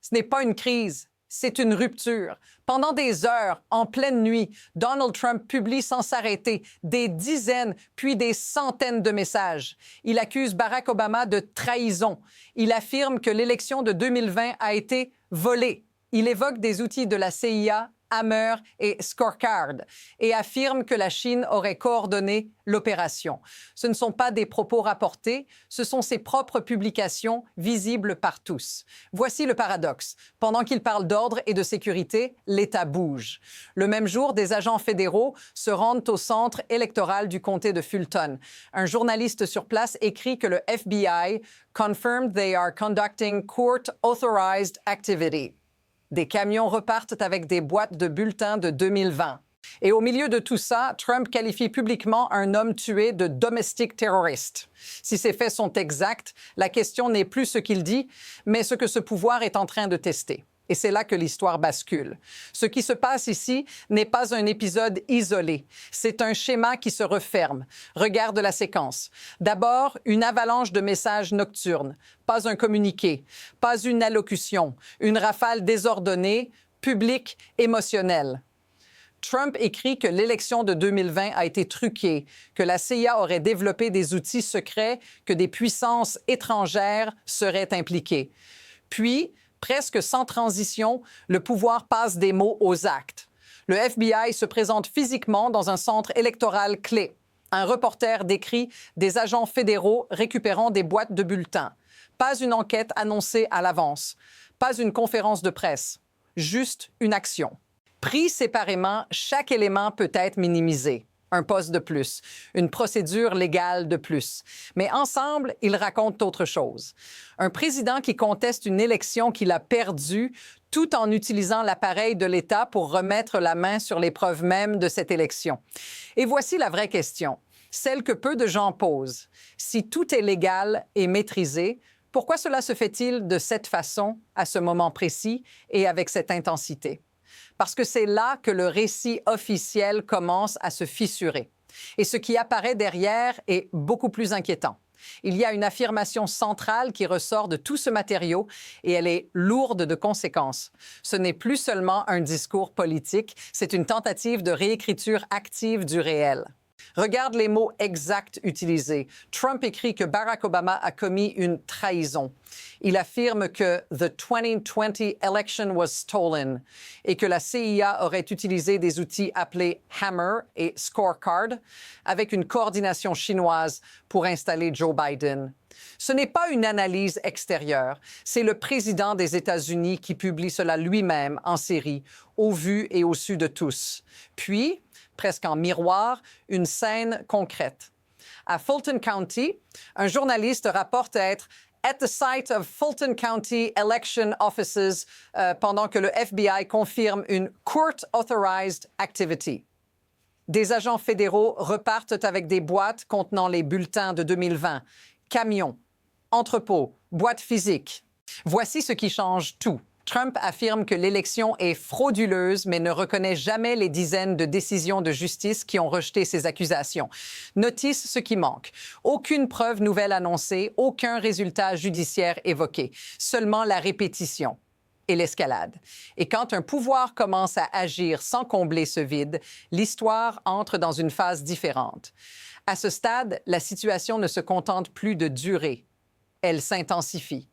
Ce n'est pas une crise, c'est une rupture. Pendant des heures, en pleine nuit, Donald Trump publie sans s'arrêter des dizaines, puis des centaines de messages. Il accuse Barack Obama de trahison. Il affirme que l'élection de 2020 a été volée. Il évoque des outils de la CIA, Hammer et Scorecard et affirme que la Chine aurait coordonné l'opération. Ce ne sont pas des propos rapportés, ce sont ses propres publications visibles par tous. Voici le paradoxe. Pendant qu'il parle d'ordre et de sécurité, l'État bouge. Le même jour, des agents fédéraux se rendent au centre électoral du comté de Fulton. Un journaliste sur place écrit que le FBI confirmed they are conducting court-authorized activity. Des camions repartent avec des boîtes de bulletins de 2020. Et au milieu de tout ça, Trump qualifie publiquement un homme tué de domestic terrorist. Si ces faits sont exacts, la question n'est plus ce qu'il dit, mais ce que ce pouvoir est en train de tester. Et c'est là que l'histoire bascule. Ce qui se passe ici n'est pas un épisode isolé. C'est un schéma qui se referme. Regarde la séquence. D'abord, une avalanche de messages nocturnes. Pas un communiqué, pas une allocution, une rafale désordonnée, publique, émotionnelle. Trump écrit que l'élection de 2020 a été truquée, que la CIA aurait développé des outils secrets, que des puissances étrangères seraient impliquées. Puis, presque sans transition, le pouvoir passe des mots aux actes. Le FBI se présente physiquement dans un centre électoral clé. Un reporter décrit des agents fédéraux récupérant des boîtes de bulletins. Pas une enquête annoncée à l'avance. Pas une conférence de presse. Juste une action. Pris séparément, chaque élément peut être minimisé. Un poste de plus, une procédure légale de plus. Mais ensemble, ils racontent autre chose. Un président qui conteste une élection qu'il a perdue tout en utilisant l'appareil de l'État pour remettre la main sur les preuves mêmes de cette élection. Et voici la vraie question, celle que peu de gens posent. Si tout est légal et maîtrisé, pourquoi cela se fait-il de cette façon, à ce moment précis et avec cette intensité? Parce que c'est là que le récit officiel commence à se fissurer. Et ce qui apparaît derrière est beaucoup plus inquiétant. Il y a une affirmation centrale qui ressort de tout ce matériau et elle est lourde de conséquences. Ce n'est plus seulement un discours politique, c'est une tentative de réécriture active du réel. Regarde les mots exacts utilisés. Trump écrit que Barack Obama a commis une trahison. Il affirme que « the 2020 election was stolen » et que la CIA aurait utilisé des outils appelés Hammer et Scorecard avec une coordination chinoise pour installer Joe Biden. Ce n'est pas une analyse extérieure, c'est le président des États-Unis qui publie cela lui-même en série, au vu et au su de tous. Puis, presque en miroir, une scène concrète. À Fulton County, un journaliste rapporte être at the site of Fulton County election offices pendant que le FBI confirme une court-authorized activity. Des agents fédéraux repartent avec des boîtes contenant les bulletins de 2020, camions, entrepôts, boîtes physiques. Voici ce qui change tout. Trump affirme que l'élection est frauduleuse, mais ne reconnaît jamais les dizaines de décisions de justice qui ont rejeté ces accusations. Notice ce qui manque. Aucune preuve nouvelle annoncée, aucun résultat judiciaire évoqué. Seulement la répétition et l'escalade. Et quand un pouvoir commence à agir sans combler ce vide, l'histoire entre dans une phase différente. À ce stade, la situation ne se contente plus de durer. Elle s'intensifie.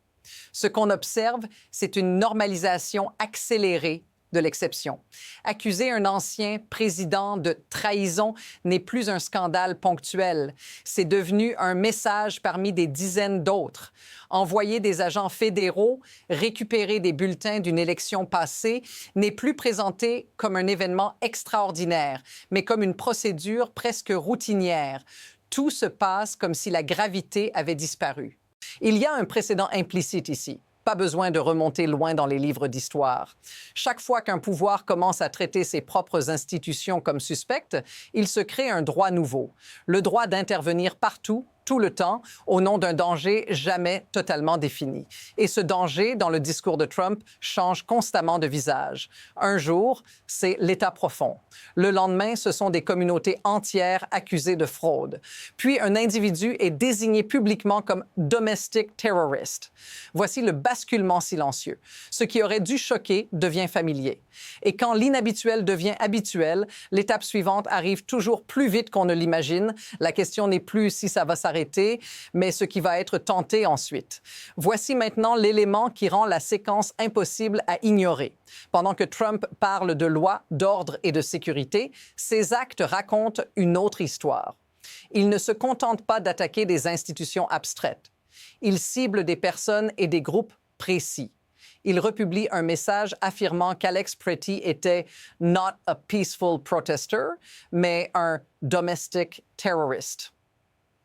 Ce qu'on observe, c'est une normalisation accélérée de l'exception. Accuser un ancien président de trahison n'est plus un scandale ponctuel. C'est devenu un message parmi des dizaines d'autres. Envoyer des agents fédéraux, récupérer des bulletins d'une élection passée n'est plus présenté comme un événement extraordinaire, mais comme une procédure presque routinière. Tout se passe comme si la gravité avait disparu. Il y a un précédent implicite ici. Pas besoin de remonter loin dans les livres d'histoire. Chaque fois qu'un pouvoir commence à traiter ses propres institutions comme suspectes, il se crée un droit nouveau, le droit d'intervenir partout tout le temps au nom d'un danger jamais totalement défini. Et ce danger, dans le discours de Trump, change constamment de visage. Un jour, c'est l'État profond. Le lendemain, ce sont des communautés entières accusées de fraude. Puis un individu est désigné publiquement comme domestic terrorist. Voici le basculement silencieux. Ce qui aurait dû choquer devient familier. Et quand l'inhabituel devient habituel, l'étape suivante arrive toujours plus vite qu'on ne l'imagine. La question n'est plus si ça va s'arrêter, mais ce qui va être tenté ensuite. Voici maintenant l'élément qui rend la séquence impossible à ignorer. Pendant que Trump parle de loi, d'ordre et de sécurité, ses actes racontent une autre histoire. Il ne se contente pas d'attaquer des institutions abstraites. Il cible des personnes et des groupes précis. Il republie un message affirmant qu'Alex Pretty était « not a peaceful protester », mais un « domestic terrorist ».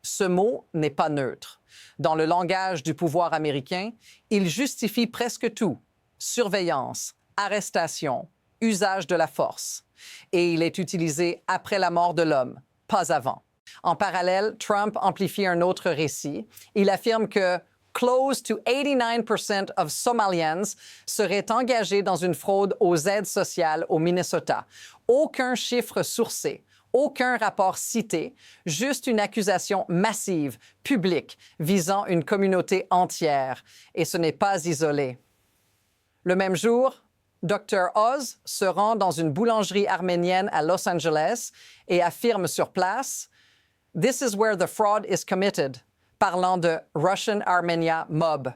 Ce mot n'est pas neutre. Dans le langage du pouvoir américain, il justifie presque tout. Surveillance, arrestation, usage de la force. Et il est utilisé après la mort de l'homme, pas avant. En parallèle, Trump amplifie un autre récit. Il affirme que close to 89% of Somalians seraient engagés dans une fraude aux aides sociales au Minnesota. Aucun chiffre sourcé, aucun rapport cité, juste une accusation massive, publique, visant une communauté entière. Et ce n'est pas isolé. Le même jour, Dr. Oz se rend dans une boulangerie arménienne à Los Angeles et affirme sur place « This is where the fraud is committed », parlant de Russian Armenia Mob.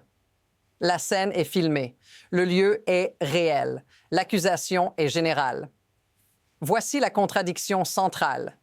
La scène est filmée. Le lieu est réel. L'accusation est générale. Voici la contradiction centrale.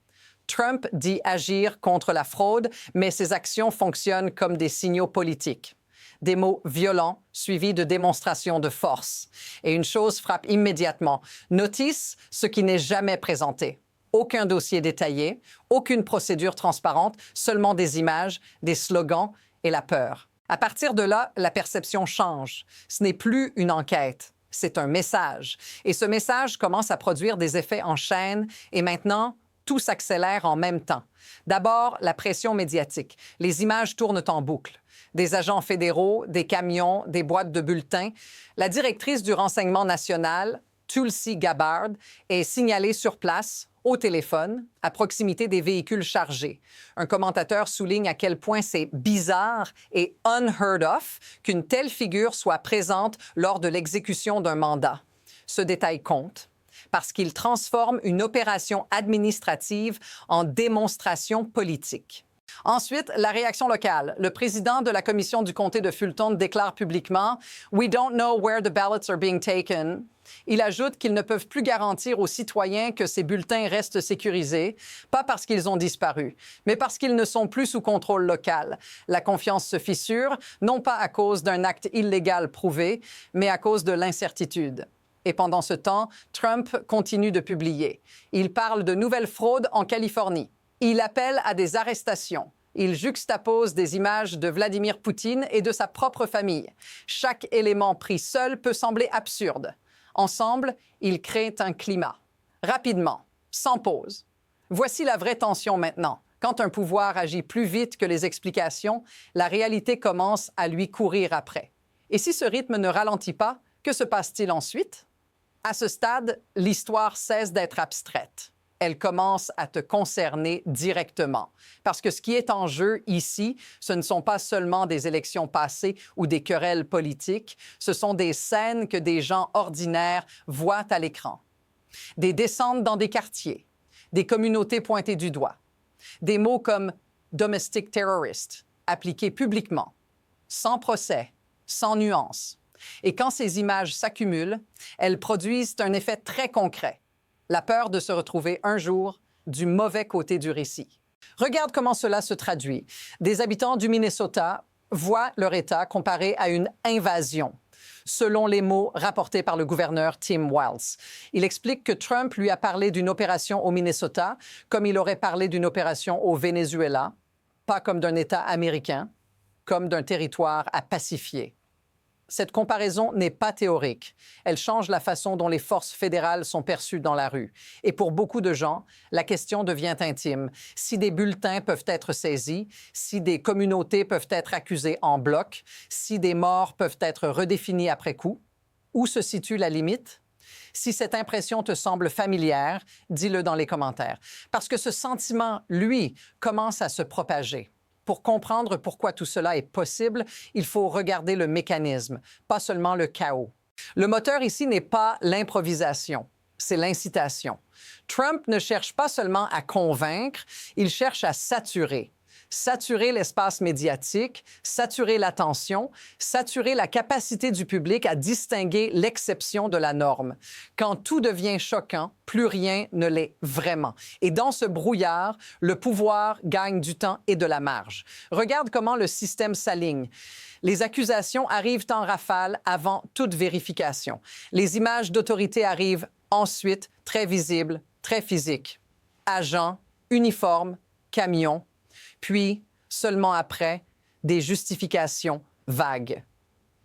Trump dit agir contre la fraude, mais ses actions fonctionnent comme des signaux politiques. Des mots violents suivis de démonstrations de force. Et une chose frappe immédiatement. Notice ce qui n'est jamais présenté. Aucun dossier détaillé, aucune procédure transparente, seulement des images, des slogans et la peur. À partir de là, la perception change. Ce n'est plus une enquête, c'est un message. Et ce message commence à produire des effets en chaîne et maintenant, tout s'accélère en même temps. D'abord, la pression médiatique. Les images tournent en boucle. Des agents fédéraux, des camions, des boîtes de bulletins. La directrice du renseignement national, Tulsi Gabbard, est signalée sur place, au téléphone, à proximité des véhicules chargés. Un commentateur souligne à quel point c'est bizarre et unheard of qu'une telle figure soit présente lors de l'exécution d'un mandat. Ce détail compte parce qu'il transforme une opération administrative en démonstration politique. Ensuite, la réaction locale. Le président de la commission du comté de Fulton déclare publiquement « We don't know where the ballots are being taken ». Il ajoute qu'ils ne peuvent plus garantir aux citoyens que ces bulletins restent sécurisés, pas parce qu'ils ont disparu, mais parce qu'ils ne sont plus sous contrôle local. La confiance se fissure, non pas à cause d'un acte illégal prouvé, mais à cause de l'incertitude. Et pendant ce temps, Trump continue de publier. Il parle de nouvelles fraudes en Californie. Il appelle à des arrestations. Il juxtapose des images de Vladimir Poutine et de sa propre famille. Chaque élément pris seul peut sembler absurde. Ensemble, ils créent un climat. Rapidement, sans pause. Voici la vraie tension maintenant. Quand un pouvoir agit plus vite que les explications, la réalité commence à lui courir après. Et si ce rythme ne ralentit pas, que se passe-t-il ensuite? À ce stade, l'histoire cesse d'être abstraite. Elle commence à te concerner directement. Parce que ce qui est en jeu ici, ce ne sont pas seulement des élections passées ou des querelles politiques, ce sont des scènes que des gens ordinaires voient à l'écran. Des descentes dans des quartiers, des communautés pointées du doigt, des mots comme « domestic terrorist » appliqués publiquement, sans procès, sans nuance. Et quand ces images s'accumulent, elles produisent un effet très concret. La peur de se retrouver un jour du mauvais côté du récit. Regarde comment cela se traduit. Des habitants du Minnesota voient leur État comparé à une invasion, selon les mots rapportés par le gouverneur Tim Walz. Il explique que Trump lui a parlé d'une opération au Minnesota comme il aurait parlé d'une opération au Venezuela, pas comme d'un État américain, comme d'un territoire à pacifier. cette comparaison n'est pas théorique. Elle change la façon dont les forces fédérales sont perçues dans la rue. Et pour beaucoup de gens, la question devient intime. Si des bulletins peuvent être saisis, si des communautés peuvent être accusées en bloc, si des morts peuvent être redéfinies après coup, où se situe la limite? Si cette impression te semble familière, dis-le dans les commentaires. Parce que ce sentiment, lui, commence à se propager. Pour comprendre pourquoi tout cela est possible, il faut regarder le mécanisme, pas seulement le chaos. Le moteur ici n'est pas l'improvisation, c'est l'incitation. Trump ne cherche pas seulement à convaincre, il cherche à saturer. Saturer l'espace médiatique, saturer l'attention, saturer la capacité du public à distinguer l'exception de la norme. Quand tout devient choquant, plus rien ne l'est vraiment. Et dans ce brouillard, le pouvoir gagne du temps et de la marge. Regarde comment le système s'aligne. Les accusations arrivent en rafale avant toute vérification. Les images d'autorité arrivent ensuite, très visibles, très physiques. Agents, uniformes, camions. Puis, seulement après, des justifications vagues.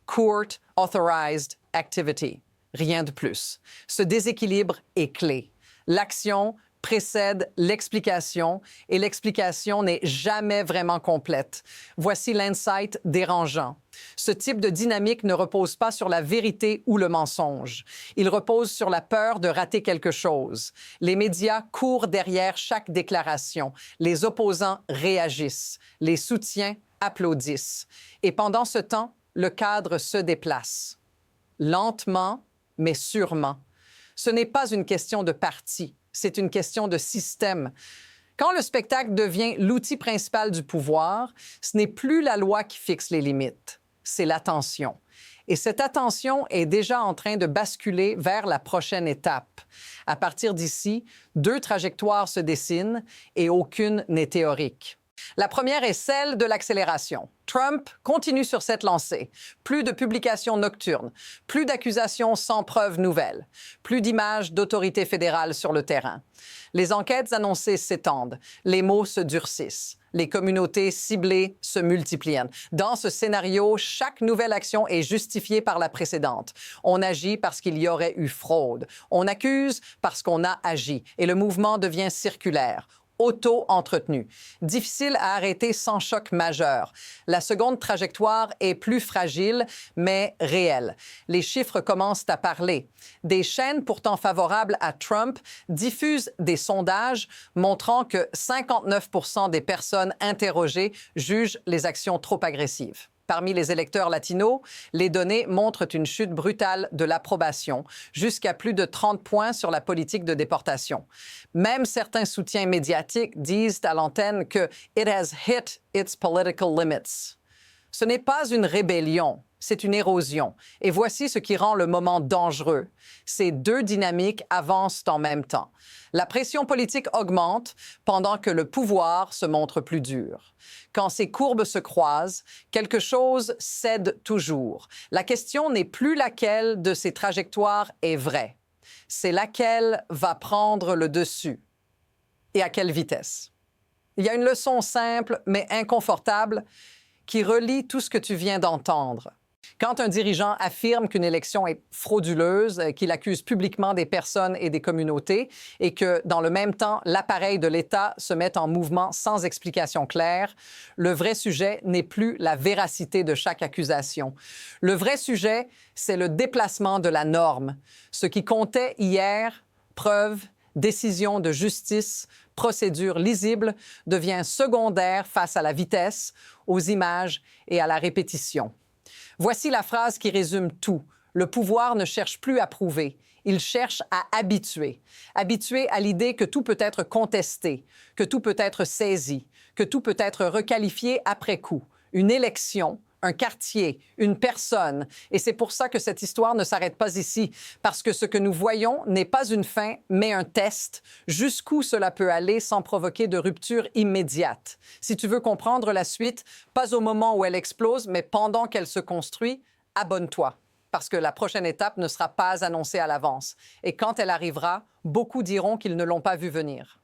Court Authorized Activity. Rien de plus. Ce déséquilibre est clé. L'action précède l'explication et l'explication n'est jamais vraiment complète. Voici l'insight dérangeant. Ce type de dynamique ne repose pas sur la vérité ou le mensonge. Il repose sur la peur de rater quelque chose. Les médias courent derrière chaque déclaration. Les opposants réagissent. Les soutiens applaudissent. Et pendant ce temps, le cadre se déplace. Lentement, mais sûrement. Ce n'est pas une question de parti. C'est une question de système. Quand le spectacle devient l'outil principal du pouvoir, ce n'est plus la loi qui fixe les limites, c'est l'attention. Et cette attention est déjà en train de basculer vers la prochaine étape. À partir d'ici, 2 trajectoires se dessinent et aucune n'est théorique. La première est celle de l'accélération. Trump continue sur cette lancée. Plus de publications nocturnes, plus d'accusations sans preuves nouvelles, plus d'images d'autorités fédérales sur le terrain. Les enquêtes annoncées s'étendent, les mots se durcissent, les communautés ciblées se multiplient. Dans ce scénario, chaque nouvelle action est justifiée par la précédente. On agit parce qu'il y aurait eu fraude. On accuse parce qu'on a agi. Et le mouvement devient circulaire. Auto-entretenu. Difficile à arrêter sans choc majeur. La seconde trajectoire est plus fragile, mais réelle. Les chiffres commencent à parler. Des chaînes pourtant favorables à Trump diffusent des sondages montrant que 59% des personnes interrogées jugent les actions trop agressives. Parmi les électeurs latinos, les données montrent une chute brutale de l'approbation, jusqu'à plus de 30 points sur la politique de déportation. Même certains soutiens médiatiques disent à l'antenne que « it has hit its political limits ». Ce n'est pas une rébellion, c'est une érosion. Et voici ce qui rend le moment dangereux. Ces 2 dynamiques avancent en même temps. La pression politique augmente pendant que le pouvoir se montre plus dur. Quand ces courbes se croisent, quelque chose cède toujours. La question n'est plus laquelle de ces trajectoires est vraie. C'est laquelle va prendre le dessus. Et à quelle vitesse? Il y a une leçon simple mais inconfortable qui relie tout ce que tu viens d'entendre. Quand un dirigeant affirme qu'une élection est frauduleuse, qu'il accuse publiquement des personnes et des communautés et que, dans le même temps, l'appareil de l'État se met en mouvement sans explication claire, le vrai sujet n'est plus la véracité de chaque accusation. Le vrai sujet, c'est le déplacement de la norme. Ce qui comptait hier, preuve, décision de justice, procédure lisible, devient secondaire face à la vitesse, aux images et à la répétition. Voici la phrase qui résume tout. Le pouvoir ne cherche plus à prouver, il cherche à habituer. Habituer à l'idée que tout peut être contesté, que tout peut être saisi, que tout peut être requalifié après coup. Une élection, un quartier, une personne. Et c'est pour ça que cette histoire ne s'arrête pas ici, parce que ce que nous voyons n'est pas une fin, mais un test. Jusqu'où cela peut aller sans provoquer de rupture immédiate. Si tu veux comprendre la suite, pas au moment où elle explose, mais pendant qu'elle se construit, abonne-toi, parce que la prochaine étape ne sera pas annoncée à l'avance. Et quand elle arrivera, beaucoup diront qu'ils ne l'ont pas vu venir.